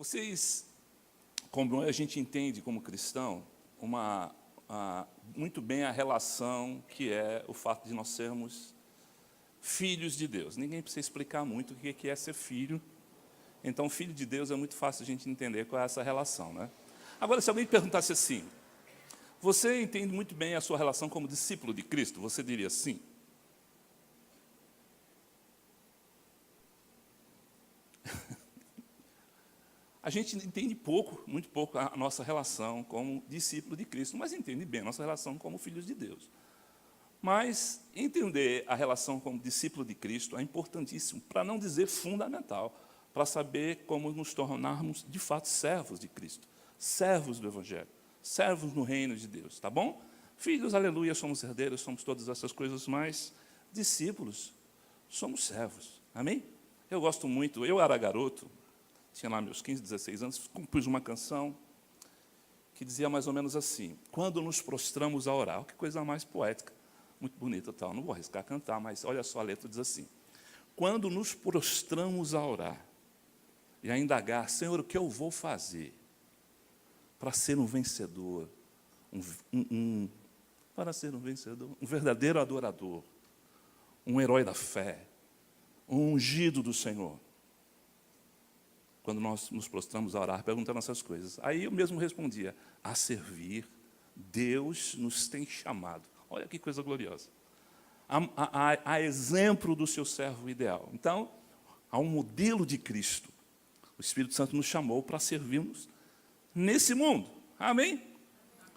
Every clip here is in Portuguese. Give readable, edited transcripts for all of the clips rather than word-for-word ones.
Vocês, como a gente entende como cristão, muito bem a relação que é o fato de nós sermos filhos de Deus. Ninguém precisa explicar muito o que é ser filho. Então, filho de Deus é muito fácil a gente entender qual é essa relação, né? Agora, se alguém perguntasse assim, você entende muito bem a sua relação como discípulo de Cristo? Você diria sim? A gente entende pouco, muito pouco, a nossa relação como discípulo de Cristo, mas entende bem a nossa relação como filhos de Deus. Mas entender a relação como discípulo de Cristo é importantíssimo, para não dizer fundamental, para saber como nos tornarmos, de fato, servos de Cristo, servos do Evangelho, servos no reino de Deus, tá bom? Filhos, aleluia, somos herdeiros, somos todas essas coisas, mas discípulos, somos servos, amém? Eu gosto muito, eu era garoto, tinha lá meus 15, 16 anos, compus uma canção que dizia mais ou menos assim, quando nos prostramos a orar, que coisa mais poética, muito bonita, tal. Não vou arriscar cantar, mas olha só, a letra diz assim, quando nos prostramos a orar e a indagar, Senhor, o que eu vou fazer para ser um vencedor, para ser um vencedor, um verdadeiro adorador, um herói da fé, um ungido do Senhor, quando nós nos prostramos a orar, perguntando essas coisas. Aí eu mesmo respondia, a servir, Deus nos tem chamado. Olha que coisa gloriosa. A exemplo do seu servo ideal. Então, há um modelo de Cristo. O Espírito Santo nos chamou para servirmos nesse mundo. Amém?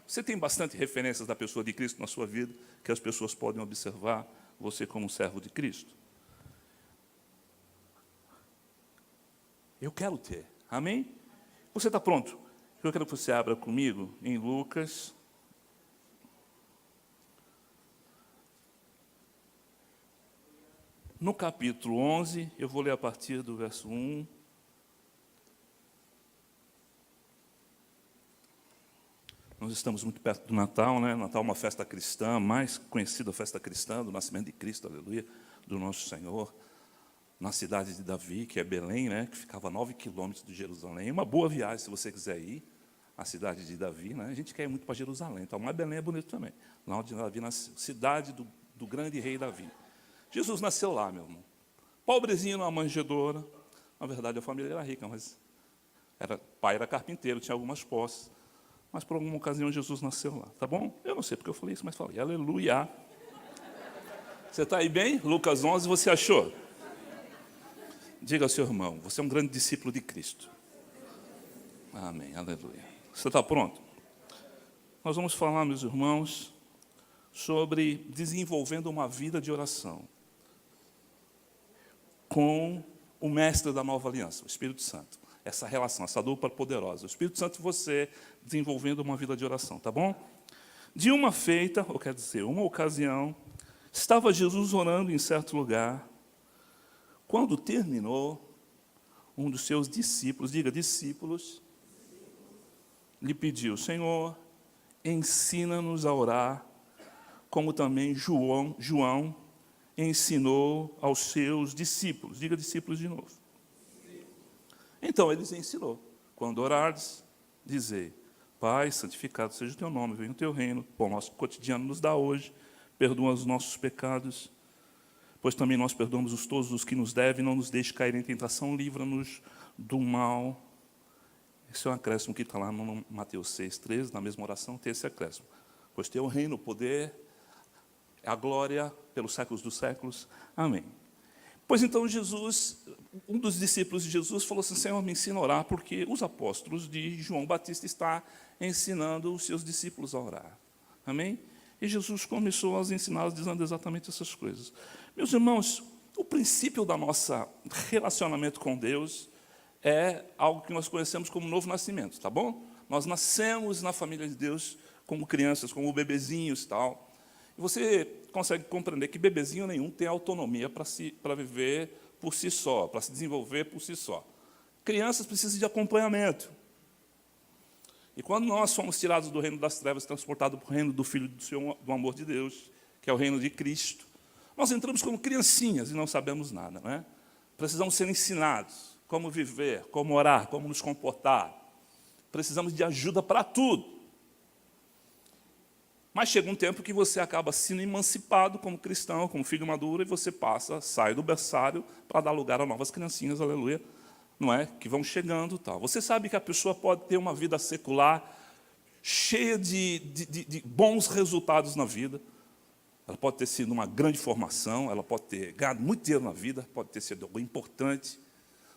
Você tem bastante referências da pessoa de Cristo na sua vida, que as pessoas podem observar você como um servo de Cristo? Eu quero ter. Amém? Você está pronto? Eu quero que você abra comigo em Lucas. No capítulo 11, eu vou ler a partir do verso 1. Nós estamos muito perto do Natal, né? Natal é uma festa cristã, mais conhecida festa cristã, do nascimento de Cristo, aleluia, do nosso Senhor. Na cidade de Davi, que é Belém, né, que ficava a 9 quilômetros de Jerusalém. Uma boa viagem, se você quiser ir à cidade de Davi. Né? A gente quer ir muito para Jerusalém, então, mas Belém é bonito também. Lá onde Davi nasceu, cidade do grande rei Davi. Jesus nasceu lá, meu irmão. Pobrezinho numa manjedoura. Na verdade, a família era rica, mas pai era carpinteiro, tinha algumas posses. Mas, por alguma ocasião, Jesus nasceu lá. Tá bom? Eu não sei porque eu falei isso, mas falei. Aleluia. Você está aí bem? Lucas 11, você achou? Diga ao seu irmão, você é um grande discípulo de Cristo. Amém, aleluia. Você está pronto? Nós vamos falar, meus irmãos, sobre desenvolvendo uma vida de oração com o mestre da nova aliança, o Espírito Santo. Essa relação, essa dupla poderosa. O Espírito Santo e você desenvolvendo uma vida de oração, tá bom? De uma feita, ou quer dizer, uma ocasião, estava Jesus orando em certo lugar. Quando terminou, um dos seus discípulos, diga discípulos, lhe pediu, Senhor, ensina-nos a orar, como também João ensinou aos seus discípulos. Diga discípulos de novo. Então, ele lhes ensinou, quando orardes, dizei, Pai, santificado seja o teu nome, venha o teu reino, pão nosso cotidiano nos dá hoje, perdoa os nossos pecados, pois também nós perdoamos todos os que nos devem, não nos deixe cair em tentação, livra-nos do mal. Esse é um acréscimo que está lá no Mateus 6,13, na mesma oração, tem esse acréscimo. Pois teu reino, o poder, a glória, pelos séculos dos séculos. Amém. Pois então Jesus, um dos discípulos de Jesus, falou assim, Senhor, me ensina a orar, porque os apóstolos de João Batista estão ensinando os seus discípulos a orar. Amém? E Jesus começou a ensiná-los dizendo exatamente essas coisas. Meus irmãos, o princípio da nossa relacionamento com Deus é algo que nós conhecemos como novo nascimento, tá bom? Nós nascemos na família de Deus como crianças, como bebezinhos e tal. E você consegue compreender que bebezinho nenhum tem autonomia para viver por si só, para se desenvolver por si só. Crianças precisam de acompanhamento. E quando nós somos tirados do reino das trevas, transportados para o reino do Filho do amor de Deus, que é o reino de Cristo, nós entramos como criancinhas e não sabemos nada, não é? Precisamos ser ensinados. como viver, como orar, como nos comportar. Precisamos de ajuda para tudo. Mas chega um tempo que você acaba sendo emancipado como cristão, como filho maduro, e você sai do berçário para dar lugar a novas criancinhas, aleluia, não é? Que vão chegando, tal. Você sabe que a pessoa pode ter uma vida secular cheia de bons resultados na vida. Ela pode ter sido uma grande formação, ela pode ter ganhado muito dinheiro na vida, pode ter sido algo importante.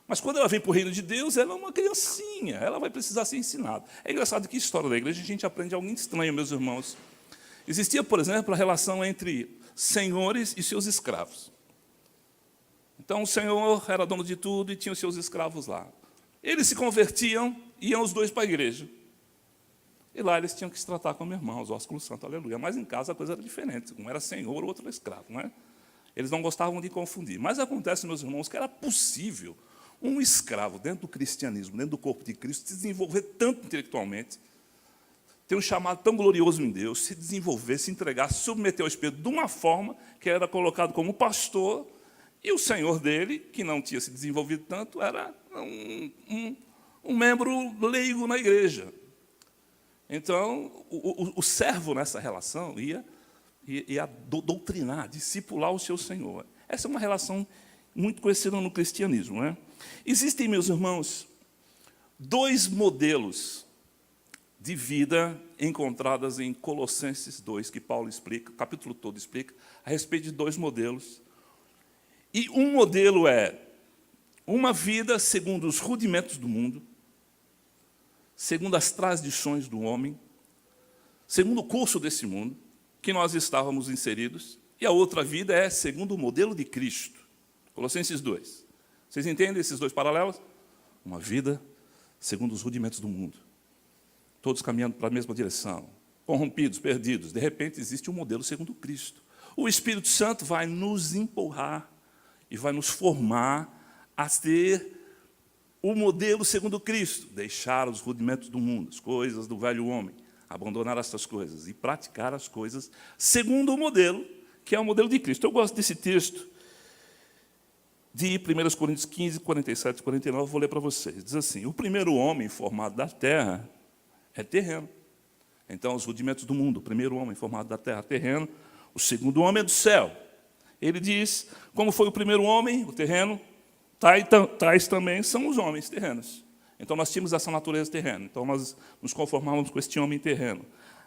Mas quando ela vem para o reino de Deus, ela é uma criancinha, ela vai precisar ser ensinada. É engraçado que a história da igreja a gente aprende algo estranho, meus irmãos. Existia, por exemplo, a relação entre senhores e seus escravos. Então, o senhor era dono de tudo e tinha os seus escravos lá. Eles se convertiam e iam os dois para a igreja. E lá eles tinham que se tratar como irmãos, ósculo santo, aleluia. Mas em casa a coisa era diferente. Um era senhor, o outro era escravo, não é? Eles não gostavam de confundir. Mas acontece, meus irmãos, que era possível um escravo, dentro do cristianismo, dentro do corpo de Cristo, se desenvolver tanto intelectualmente, ter um chamado tão glorioso em Deus, se desenvolver, se entregar, se submeter ao Espírito de uma forma que era colocado como pastor, e o senhor dele, que não tinha se desenvolvido tanto, era um membro leigo na igreja. Então, o servo nessa relação ia doutrinar, discipular o seu senhor. Essa é uma relação muito conhecida no cristianismo, né? Existem, meus irmãos, 2 modelos de vida encontradas em Colossenses 2, que Paulo explica, o capítulo todo explica, a respeito de 2 modelos. E um modelo é uma vida segundo os rudimentos do mundo, segundo as tradições do homem, segundo o curso desse mundo, que nós estávamos inseridos, e a outra vida é segundo o modelo de Cristo. Colossenses 2. Vocês entendem esses 2 paralelos? Uma vida segundo os rudimentos do mundo. Todos caminhando para a mesma direção, corrompidos, perdidos. De repente, existe um modelo segundo Cristo. O Espírito Santo vai nos empurrar e vai nos formar a ter o modelo segundo Cristo. Deixar os rudimentos do mundo, as coisas do velho homem, abandonar essas coisas e praticar as coisas segundo o modelo, que é o modelo de Cristo. Eu gosto desse texto de 1 Coríntios 15, 47 e 49, vou ler para vocês. Diz assim: o primeiro homem formado da terra é terreno. Então, os rudimentos do mundo, o primeiro homem formado da terra, terreno, o segundo homem é do céu. Ele diz, como foi o primeiro homem, o terreno, tais também são os homens terrenos. Então, nós tínhamos essa natureza terrena. Então, nós nos conformávamos com este homem terreno.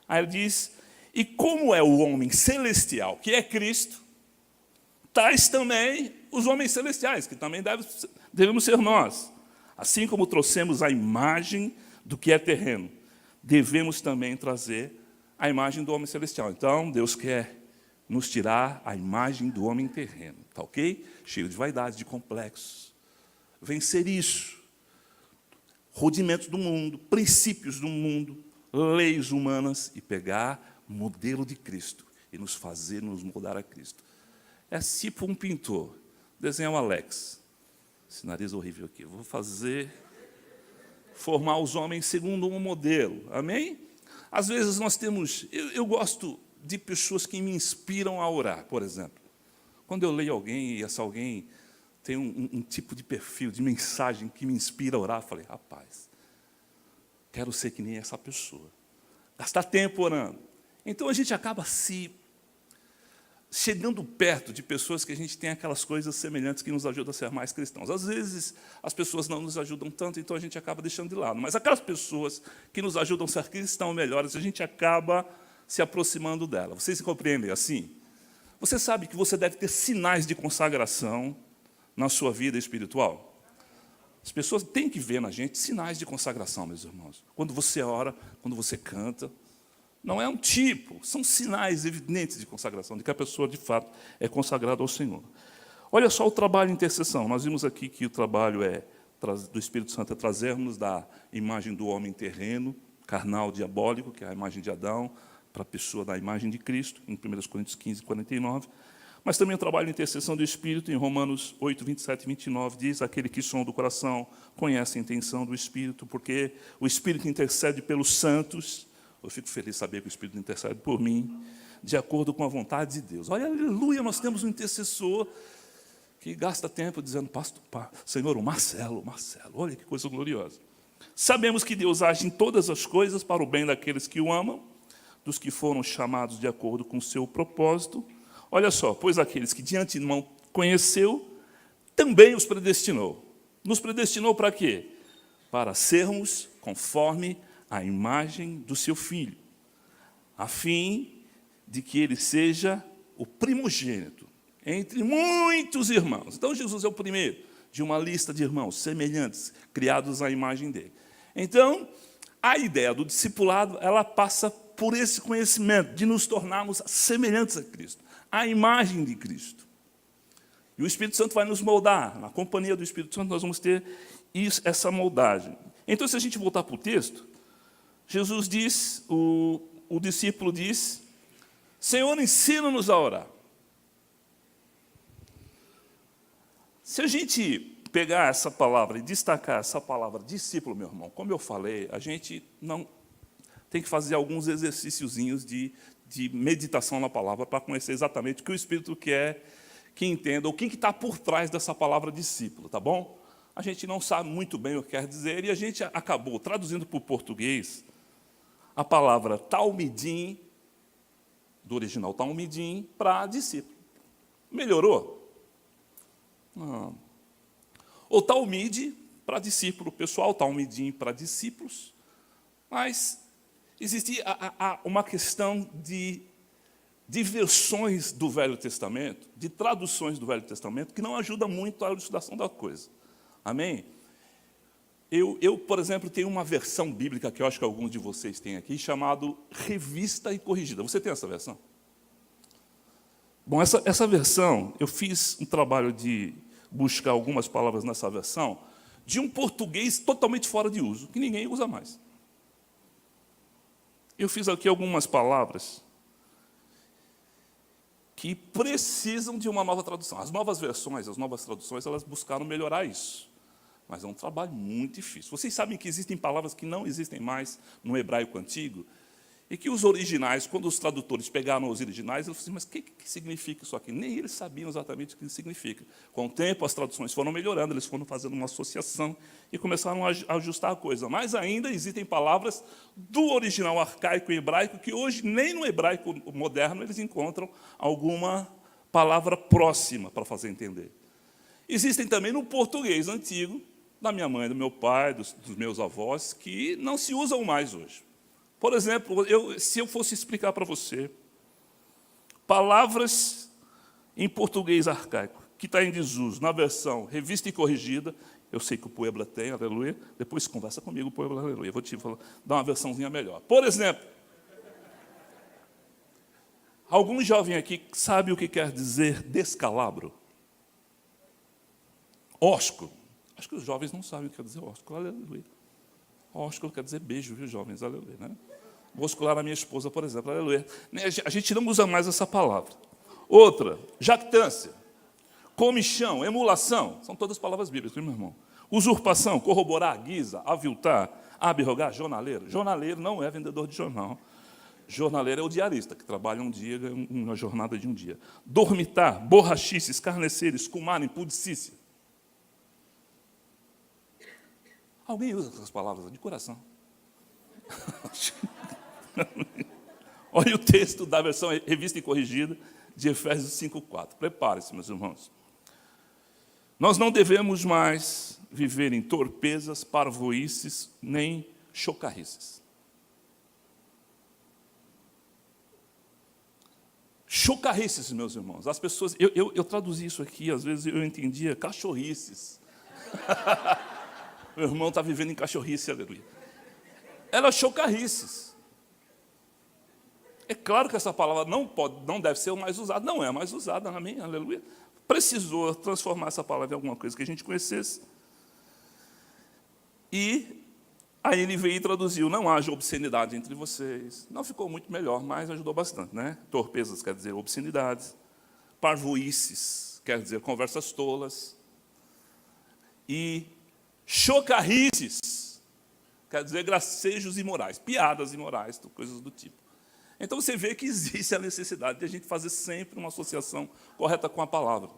Aí ele diz, e como é o homem celestial, que é Cristo, tais também os homens celestiais, que também devemos ser nós. Assim como trouxemos a imagem do que é terreno, devemos também trazer a imagem do homem celestial. Então, Deus quer nos tirar a imagem do homem terreno, tá ok? Cheio de vaidade, de complexos. Vencer isso. Rudimentos do mundo, princípios do mundo, leis humanas, e pegar o modelo de Cristo e nos moldar a Cristo. É tipo um pintor. Desenhar o Alex. Esse nariz horrível aqui. Vou formar os homens segundo um modelo. Amém? Às vezes nós temos... Eu gosto de pessoas que me inspiram a orar, por exemplo. Quando eu leio alguém e essa alguém tem um tipo de perfil, de mensagem que me inspira a orar, eu falei, rapaz, quero ser que nem essa pessoa. Gastar tempo orando. Então a gente acaba chegando perto de pessoas que a gente tem aquelas coisas semelhantes que nos ajudam a ser mais cristãos. Às vezes, as pessoas não nos ajudam tanto, então a gente acaba deixando de lado. Mas aquelas pessoas que nos ajudam a ser cristãos melhores, a gente acaba se aproximando dela. Vocês se compreendem assim? Você sabe que você deve ter sinais de consagração na sua vida espiritual? As pessoas têm que ver na gente sinais de consagração, meus irmãos. Quando você ora, quando você canta, não é um tipo, são sinais evidentes de consagração, de que a pessoa, de fato, é consagrada ao Senhor. Olha só o trabalho de intercessão. Nós vimos aqui que o trabalho do Espírito Santo é trazermos da imagem do homem terreno, carnal, diabólico, que é a imagem de Adão, para a pessoa da imagem de Cristo, em 1 Coríntios 15, 49. Mas também o trabalho de intercessão do Espírito, em Romanos 8, 27 e 29, diz, aquele que sonda o coração conhece a intenção do Espírito, porque o Espírito intercede pelos santos. Eu fico feliz de saber que o Espírito intercede por mim, de acordo com a vontade de Deus. Olha, aleluia, nós temos um intercessor que gasta tempo dizendo, pastor, Senhor, o Marcelo, olha que coisa gloriosa. Sabemos que Deus age em todas as coisas para o bem daqueles que o amam, dos que foram chamados de acordo com o seu propósito. Olha só, pois aqueles que de antemão conheceu, também os predestinou. Nos predestinou para quê? Para sermos conforme a imagem do seu Filho, a fim de que ele seja o primogênito entre muitos irmãos. Então, Jesus é o primeiro de uma lista de irmãos semelhantes, criados à imagem dele. Então, a ideia do discipulado, ela passa por esse conhecimento de nos tornarmos semelhantes a Cristo, à imagem de Cristo. E o Espírito Santo vai nos moldar. Na companhia do Espírito Santo, nós vamos ter essa moldagem. Então, se a gente voltar para o texto, Jesus diz, o discípulo diz, Senhor, ensina-nos a orar. Se a gente pegar essa palavra e destacar essa palavra discípulo, meu irmão, como eu falei, a gente não tem que fazer alguns exercíciozinhos de meditação na palavra para conhecer exatamente o que o Espírito quer que entenda, ou quem que está por trás dessa palavra discípulo, tá bom? A gente não sabe muito bem o que quer dizer, e a gente acabou traduzindo para o português a palavra talmidim, do original talmidim, para discípulo. Melhorou? Não. Ou talmide para discípulo, pessoal, talmidim para discípulos, mas existe uma questão de versões do Velho Testamento, de traduções do Velho Testamento, que não ajuda muito a elucidação da coisa. Amém? Eu, por exemplo, tenho uma versão bíblica, que eu acho que alguns de vocês têm aqui, chamado Revista e Corrigida. Você tem essa versão? Bom, essa versão, eu fiz um trabalho de buscar algumas palavras nessa versão, de um português totalmente fora de uso, que ninguém usa mais. Eu fiz aqui algumas palavras que precisam de uma nova tradução. As novas versões, as novas traduções, elas buscaram melhorar isso. Mas é um trabalho muito difícil. Vocês sabem que existem palavras que não existem mais no hebraico antigo, e que os originais, quando os tradutores pegaram os originais, eles falaram assim, mas o que significa isso aqui? Nem eles sabiam exatamente o que significa. Com o tempo, as traduções foram melhorando, eles foram fazendo uma associação e começaram a ajustar a coisa. Mas ainda existem palavras do original arcaico e hebraico que hoje, nem no hebraico moderno, eles encontram alguma palavra próxima para fazer entender. Existem também no português antigo, da minha mãe, do meu pai, dos meus avós, que não se usam mais hoje. Por exemplo, se eu fosse explicar para você palavras em português arcaico, que está em desuso, na versão revista e corrigida, eu sei que o Puebla tem, aleluia, depois conversa comigo, Puebla, aleluia, eu vou te dar uma versãozinha melhor. Por exemplo, algum jovem aqui sabe o que quer dizer descalabro? Ósculo. Acho que os jovens não sabem o que quer dizer ósculo, aleluia. Ósculo quer dizer beijo, viu, jovens, aleluia, né? Vou oscular a minha esposa, por exemplo, aleluia. A gente não usa mais essa palavra. Outra, jactância, comichão, emulação, são todas palavras bíblicas, meu irmão. Usurpação, corroborar, guisa, aviltar, abrogar, jornaleiro. Jornaleiro não é vendedor de jornal. Jornaleiro é o diarista, que trabalha um dia, uma jornada de um dia. Dormitar, borrachice, escarnecer, escumar, impudicícia. Alguém usa essas palavras de coração? Olha o texto da versão revista e corrigida de Efésios 5:4. Prepare-se, meus irmãos. Nós não devemos mais viver em torpezas, parvoíces, nem chocarrices. Chocarrices, meus irmãos. As pessoas, eu traduzi isso aqui, às vezes eu entendia cachorrices. Meu irmão está vivendo em cachorrice, aleluia. Elas chocarrices. É claro que essa palavra não deve ser mais usada, não é mais usada, amém, aleluia. Precisou transformar essa palavra em alguma coisa que a gente conhecesse. E aí ele veio e traduziu, não haja obscenidade entre vocês. Não ficou muito melhor, mas ajudou bastante, né? Torpezas quer dizer obscenidades. Parvoíces quer dizer conversas tolas. E chocarrices quer dizer gracejos imorais, piadas imorais, coisas do tipo. Então você vê que existe a necessidade de a gente fazer sempre uma associação correta com a palavra,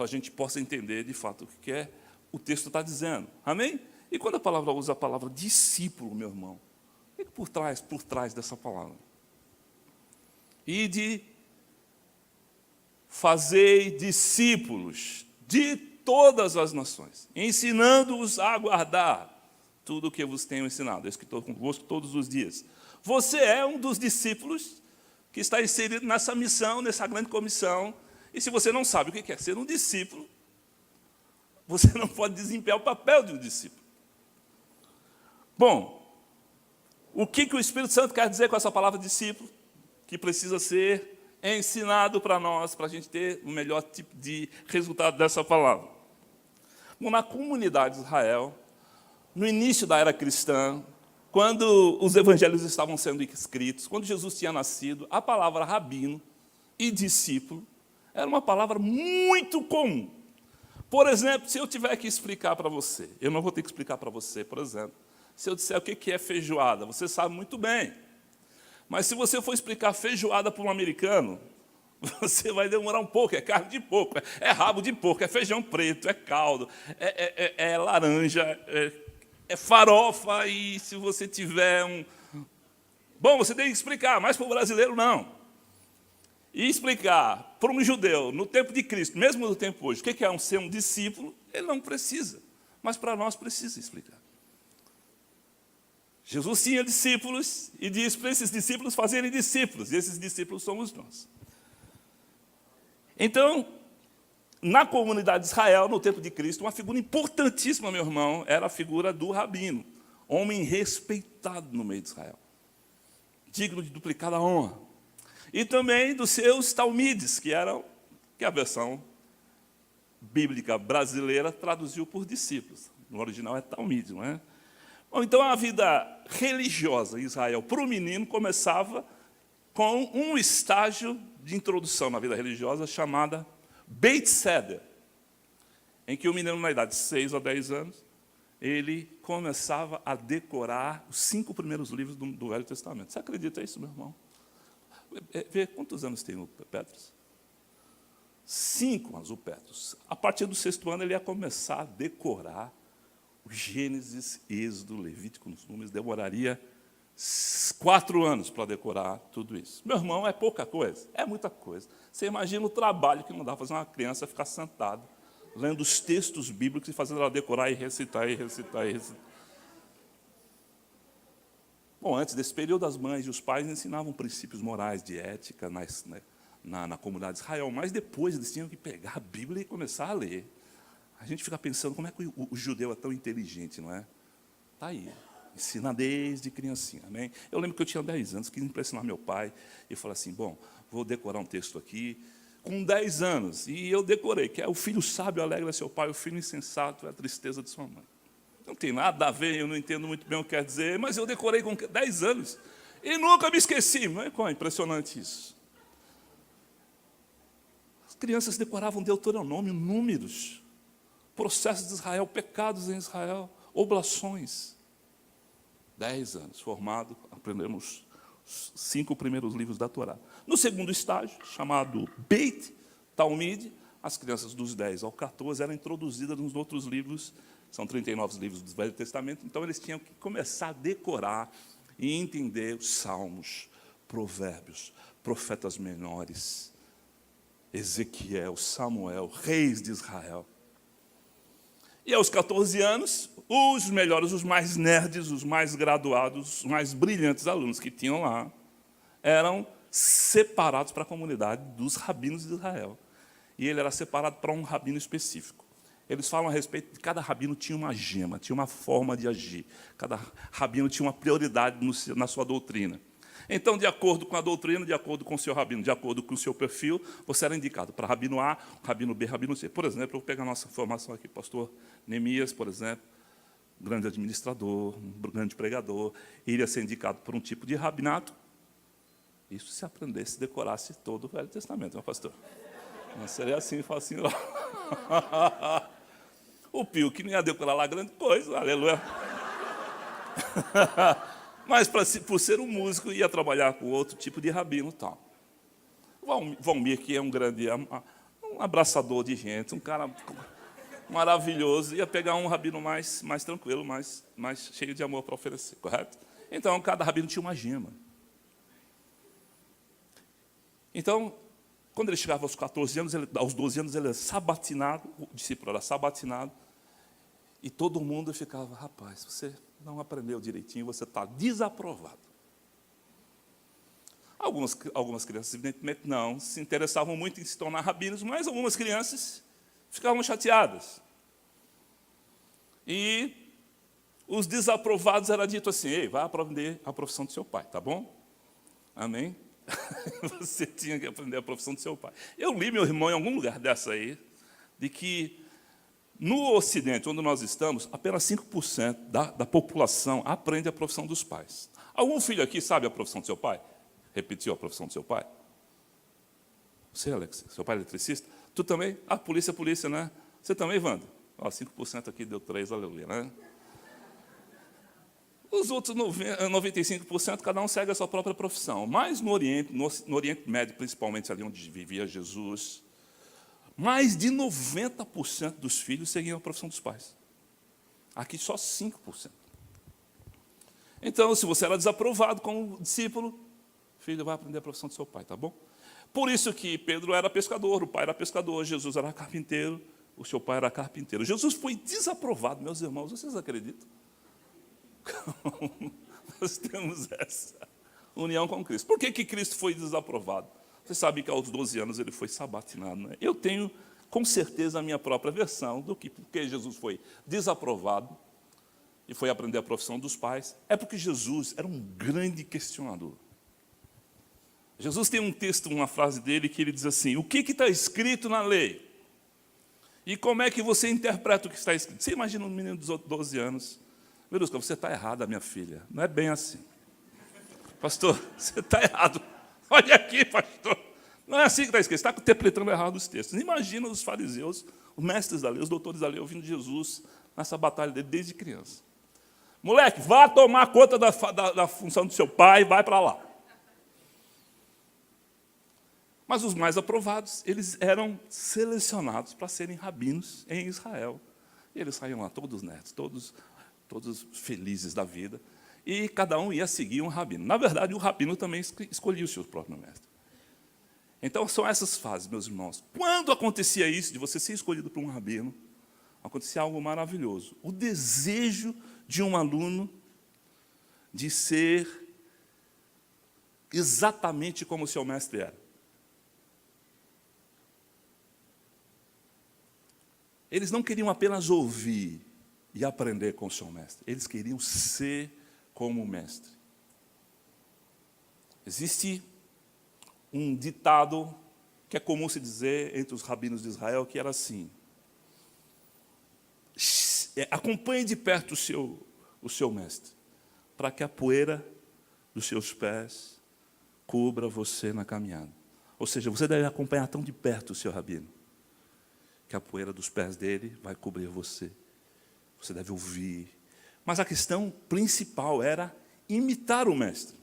para a gente possa entender, de fato, o que é o texto está dizendo. Amém? E quando a palavra usa a palavra discípulo, meu irmão, o que é por trás dessa palavra? E de fazer discípulos de todas as nações, ensinando-os a guardar tudo o que eu vos tenho ensinado. Eu estou convosco todos os dias. Você é um dos discípulos que está inserido nessa missão, nessa grande comissão. E se você não sabe o que é ser um discípulo, você não pode desempenhar o papel de um discípulo. Bom, o que o Espírito Santo quer dizer com essa palavra discípulo? Que precisa ser ensinado para nós, para a gente ter o melhor tipo de resultado dessa palavra. Bom, na comunidade de Israel, no início da era cristã, quando os evangelhos estavam sendo escritos, quando Jesus tinha nascido, a palavra rabino e discípulo era uma palavra muito comum. Por exemplo, se eu tiver que explicar para você, eu não vou ter que explicar para você, por exemplo, se eu disser o que é feijoada, você sabe muito bem. Mas se você for explicar feijoada para um americano, você vai demorar um pouco, é carne de porco, é rabo de porco, é feijão preto, é caldo, é laranja, é farofa, e se você tiver um... Bom, você tem que explicar, mas para o brasileiro não. E explicar para um judeu, no tempo de Cristo, mesmo no tempo hoje, o que é ser um discípulo, ele não precisa, mas para nós precisa explicar. Jesus tinha discípulos e diz para esses discípulos fazerem discípulos, e esses discípulos somos nós. Então, na comunidade de Israel, no tempo de Cristo, uma figura importantíssima, meu irmão, era a figura do rabino, homem respeitado no meio de Israel, digno de duplicada honra. E também dos seus talmides, que a versão bíblica brasileira traduziu por discípulos. No original é talmide, não é? Bom, então a vida religiosa em Israel para o menino começava com um estágio de introdução na vida religiosa chamada Beit Seder, em que o menino, na idade de 6 a 10 anos, ele começava a decorar os 5 primeiros livros do Velho Testamento. Você acredita nisso, meu irmão? Vê quantos anos tem o Petros? 5 anos o Petros. A partir do 6º ano, ele ia começar a decorar o Gênesis, Êxodo, Levítico, nos Números. Demoraria 4 anos para decorar tudo isso. Meu irmão, é pouca coisa? É muita coisa. Você imagina o trabalho que não dá para fazer uma criança ficar sentada, lendo os textos bíblicos e fazendo ela decorar e recitar, e recitar, e recitar. Bom, antes desse período, as mães e os pais ensinavam princípios morais, de ética na comunidade de Israel, mas depois eles tinham que pegar a Bíblia e começar a ler. A gente fica pensando, como é que o judeu é tão inteligente, não é? Está aí, ensina desde criancinha, amém? Eu lembro que eu tinha 10 anos, quis impressionar meu pai, e falei assim, bom, vou decorar um texto aqui, com 10 anos, e eu decorei, que é o filho sábio alegra seu pai, o filho insensato é a tristeza de sua mãe. Não tem nada a ver, eu não entendo muito bem o que quer dizer, mas eu decorei com 10 anos, e nunca me esqueci, não é? Como é impressionante isso. As crianças decoravam Deuteronômio, Números, processos de Israel, pecados em Israel, oblações. 10 anos, formado, aprendemos os 5 primeiros livros da Torá. No segundo estágio, chamado Beit Talmide, as crianças dos 10 ao 14 eram introduzidas nos outros livros, são 39 livros do Velho Testamento, então eles tinham que começar a decorar e entender os salmos, provérbios, profetas menores, Ezequiel, Samuel, reis de Israel. E aos 14 anos, os melhores, os mais nerds, os mais graduados, os mais brilhantes alunos que tinham lá, eram separados para a comunidade dos rabinos de Israel. E ele era separado para um rabino específico. Eles falam a respeito de cada rabino tinha uma gema, tinha uma forma de agir. Cada rabino tinha uma prioridade na sua doutrina. Então, de acordo com a doutrina, de acordo com o seu rabino, de acordo com o seu perfil, você era indicado para rabino A, rabino B, rabino C. Por exemplo, eu vou pegar a nossa formação aqui, pastor Neemias, por exemplo, grande administrador, um grande pregador, iria ser indicado por um tipo de rabinato. Isso se aprendesse, decorasse todo o Velho Testamento, não é, pastor? Não seria assim, facinho. O Pio, que não ia decorar lá grande coisa, aleluia. Mas, por ser um músico, ia trabalhar com outro tipo de rabino e tal. Valmir, que é um grande um abraçador de gente, um cara maravilhoso, ia pegar um rabino mais tranquilo, mais cheio de amor para oferecer, correto? Então, cada rabino tinha uma gema. Então, quando ele chegava aos 14 anos, aos 12 anos, ele era sabatinado, o discípulo era sabatinado, e todo mundo ficava, rapaz, você não aprendeu direitinho, você está desaprovado. Algumas crianças, evidentemente, não se interessavam muito em se tornar rabinos, mas algumas crianças ficavam chateadas. E os desaprovados era dito assim, ei, vai aprender a profissão do seu pai, tá bom? Amém? Você tinha que aprender a profissão do seu pai. Eu li, meu irmão, em algum lugar dessa aí, de que no Ocidente, onde nós estamos, apenas 5% da população aprende a profissão dos pais. Algum filho aqui sabe a profissão do seu pai? Repetiu a profissão do seu pai? Você, Alex, seu pai é eletricista? Tu também? Ah, polícia, né? Você também, Wanda? Ó, 5% aqui deu 3, aleluia, né? Os outros 95%, cada um segue a sua própria profissão. Mas no Oriente Médio, principalmente ali onde vivia Jesus, mais de 90% dos filhos seguiam a profissão dos pais. Aqui só 5%. Então, se você era desaprovado como discípulo, filho, vai aprender a profissão do seu pai, tá bom? Por isso que Pedro era pescador, o pai era pescador, Jesus era carpinteiro, o seu pai era carpinteiro. Jesus foi desaprovado, meus irmãos, vocês acreditam? Nós temos essa união com Cristo. Por que Cristo foi desaprovado? Você sabe que aos 12 anos ele foi sabatinado, né? Eu tenho, com certeza, a minha própria versão do que porque Jesus foi desaprovado e foi aprender a profissão dos pais. É porque Jesus era um grande questionador. Jesus tem um texto, uma frase dele, que ele diz assim, o que está escrito na lei? E como é que você interpreta o que está escrito? Você imagina um menino de 12 anos, Verusca, você está errada, minha filha. Não é bem assim. Pastor, você está errado. Olha aqui, pastor. Não é assim que está escrito. Você está interpretando errado os textos. Imagina os fariseus, os mestres da lei, os doutores da lei, ouvindo Jesus nessa batalha dele desde criança. Moleque, vá tomar conta da função do seu pai, vai para lá. Mas os mais aprovados, eles eram selecionados para serem rabinos em Israel. E eles saíam lá, todos netos, todos felizes da vida. E cada um ia seguir um rabino. Na verdade, o rabino também escolhia o seu próprio mestre. Então, são essas fases, meus irmãos. Quando acontecia isso, de você ser escolhido por um rabino, acontecia algo maravilhoso. O desejo de um aluno de ser exatamente como o seu mestre era. Eles não queriam apenas ouvir e aprender com o seu mestre. Eles queriam ser como o mestre. Existe um ditado que é comum se dizer entre os rabinos de Israel, que era assim, acompanhe de perto o seu mestre, para que a poeira dos seus pés cubra você na caminhada. Ou seja, você deve acompanhar tão de perto o seu rabino, que a poeira dos pés dele vai cobrir você. Você deve ouvir. Mas a questão principal era imitar o mestre.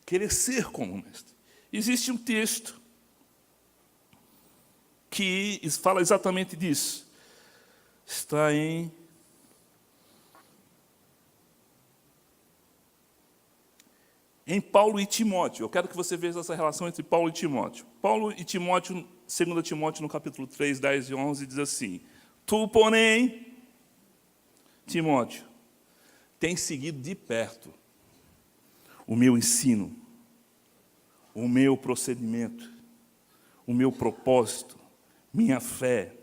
Querer ser como o mestre. Existe um texto que fala exatamente disso. Está em Paulo e Timóteo. Eu quero que você veja essa relação entre Paulo e Timóteo. Paulo e Timóteo, 2 Timóteo, no capítulo 3, 10 e 11, diz assim, tu, porém, Timóteo, tens seguido de perto o meu ensino, o meu procedimento, o meu propósito, minha fé,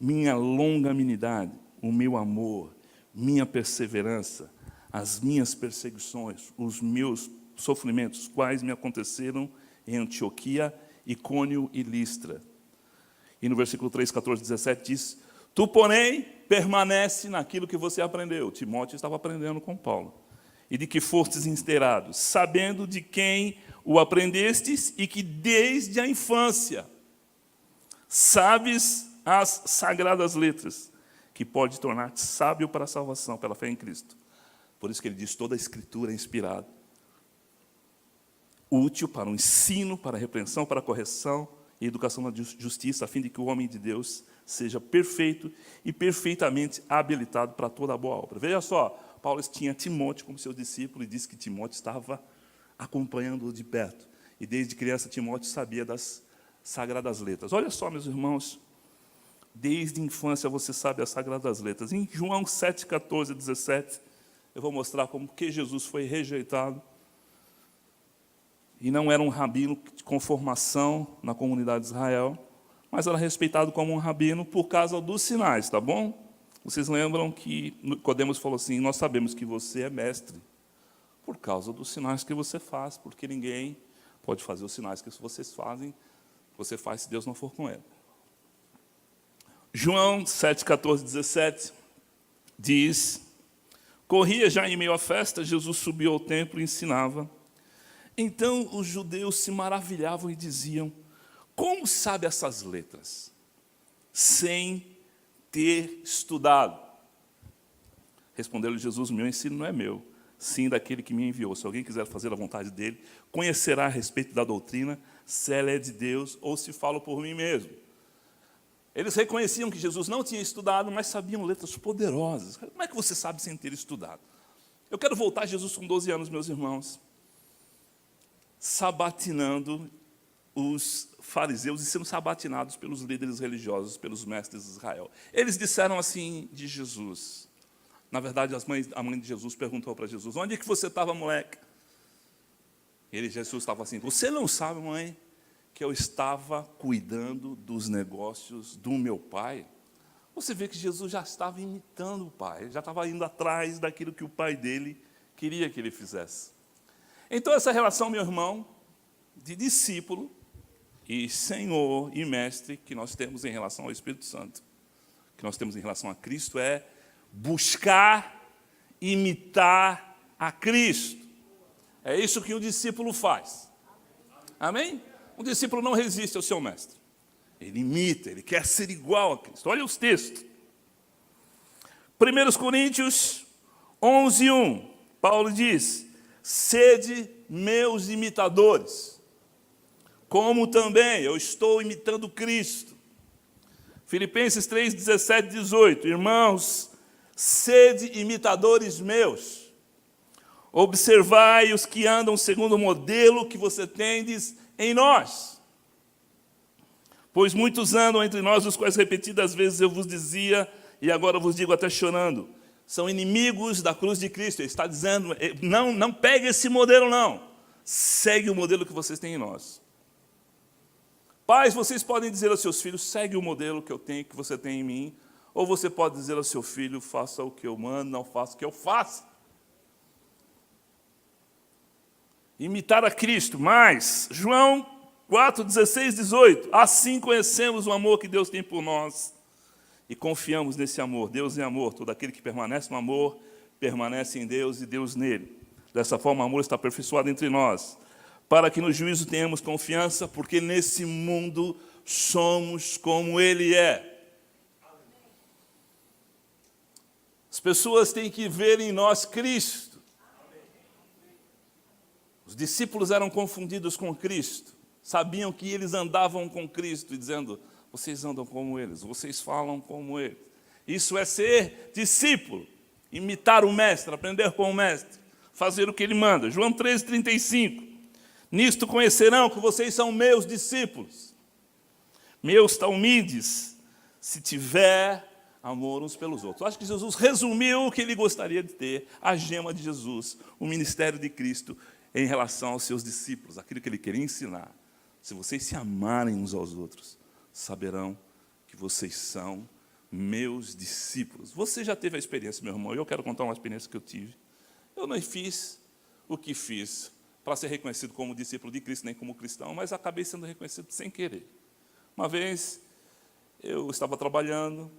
minha longanimidade, o meu amor, minha perseverança, as minhas perseguições, os meus sofrimentos, quais me aconteceram em Antioquia, Icônio e Listra. E no versículo 3, 14, 17 diz, tu, porém, permanece naquilo que você aprendeu. Timóteo estava aprendendo com Paulo. E de que fostes inteirados, sabendo de quem o aprendestes e que desde a infância sabes as sagradas letras, que pode tornar-te sábio para a salvação, pela fé em Cristo. Por isso que ele diz, toda a Escritura é inspirada, útil para o ensino, para a repreensão, para a correção e educação na justiça, a fim de que o homem de Deus seja perfeito e perfeitamente habilitado para toda a boa obra. Veja só, Paulo tinha Timóteo como seu discípulo e disse que Timóteo estava acompanhando-o de perto. E desde criança Timóteo sabia das Sagradas Letras. Olha só, meus irmãos, desde a infância você sabe as Sagradas Letras. Em João 7, 14, 17, eu vou mostrar como que Jesus foi rejeitado e não era um rabino com formação na comunidade de Israel, mas era respeitado como um rabino por causa dos sinais, tá bom? Vocês lembram que Nicodemos falou assim, nós sabemos que você é mestre por causa dos sinais que você faz, porque ninguém pode fazer os sinais que você faz se Deus não for com ele. João 7, 14, 17 diz, corria já em meio à festa, Jesus subiu ao templo e ensinava. Então os judeus se maravilhavam e diziam, como sabe essas letras? Sem ter estudado. Respondeu-lhe Jesus, meu ensino não é meu, sim daquele que me enviou. Se alguém quiser fazer a vontade dele, conhecerá a respeito da doutrina, se ela é de Deus ou se falo por mim mesmo. Eles reconheciam que Jesus não tinha estudado, mas sabiam letras poderosas. Como é que você sabe sem ter estudado? Eu quero voltar a Jesus com 12 anos, meus irmãos, sabatinando os fariseus e sendo sabatinados pelos líderes religiosos, pelos mestres de Israel. Eles disseram assim de Jesus. Na verdade, a mãe de Jesus perguntou para Jesus, onde é que você estava, moleque? Jesus estava assim, você não sabe, mãe, que eu estava cuidando dos negócios do meu pai? Você vê que Jesus já estava imitando o pai, já estava indo atrás daquilo que o pai dele queria que ele fizesse. Então, essa relação, meu irmão, de discípulo e Senhor e Mestre que nós temos em relação ao Espírito Santo, que nós temos em relação a Cristo, é buscar imitar a Cristo. É isso que o discípulo faz. Amém? Um discípulo não resiste ao seu mestre. Ele imita, ele quer ser igual a Cristo. Olha os textos. 1 Coríntios 11, 1. Paulo diz, sede meus imitadores, como também eu estou imitando Cristo. Filipenses 3, 17, 18. Irmãos, sede imitadores meus. Observai os que andam segundo o modelo que você tendes em nós. Pois muitos andam entre nós, os quais repetidas vezes eu vos dizia, e agora vos digo até chorando, são inimigos da cruz de Cristo. Ele está dizendo, não pegue esse modelo não, segue o modelo que vocês têm em nós. Pais, vocês podem dizer aos seus filhos, segue o modelo que eu tenho, que você tem em mim, ou você pode dizer ao seu filho, faça o que eu mando, não faça o que eu faço. Imitar a Cristo, mas, João 4, 16, 18, assim conhecemos o amor que Deus tem por nós e confiamos nesse amor. Deus é amor, todo aquele que permanece no amor, permanece em Deus e Deus nele. Dessa forma, o amor está aperfeiçoado entre nós, para que no juízo tenhamos confiança, porque nesse mundo somos como Ele é. As pessoas têm que ver em nós Cristo. Os discípulos eram confundidos com Cristo, sabiam que eles andavam com Cristo, e dizendo, vocês andam como eles, vocês falam como eles. Isso é ser discípulo, imitar o mestre, aprender com o mestre, fazer o que ele manda. João 13, 35. Nisto conhecerão que vocês são meus discípulos, meus talmides, se tiver amor uns pelos outros. Eu acho que Jesus resumiu o que ele gostaria de ter, a gema de Jesus, o ministério de Cristo, em relação aos seus discípulos, aquilo que ele queria ensinar. Se vocês se amarem uns aos outros, saberão que vocês são meus discípulos. Você já teve a experiência, meu irmão, eu quero contar uma experiência que eu tive. Eu não fiz o que fiz para ser reconhecido como discípulo de Cristo, nem como cristão, mas acabei sendo reconhecido sem querer. Uma vez, eu estava trabalhando,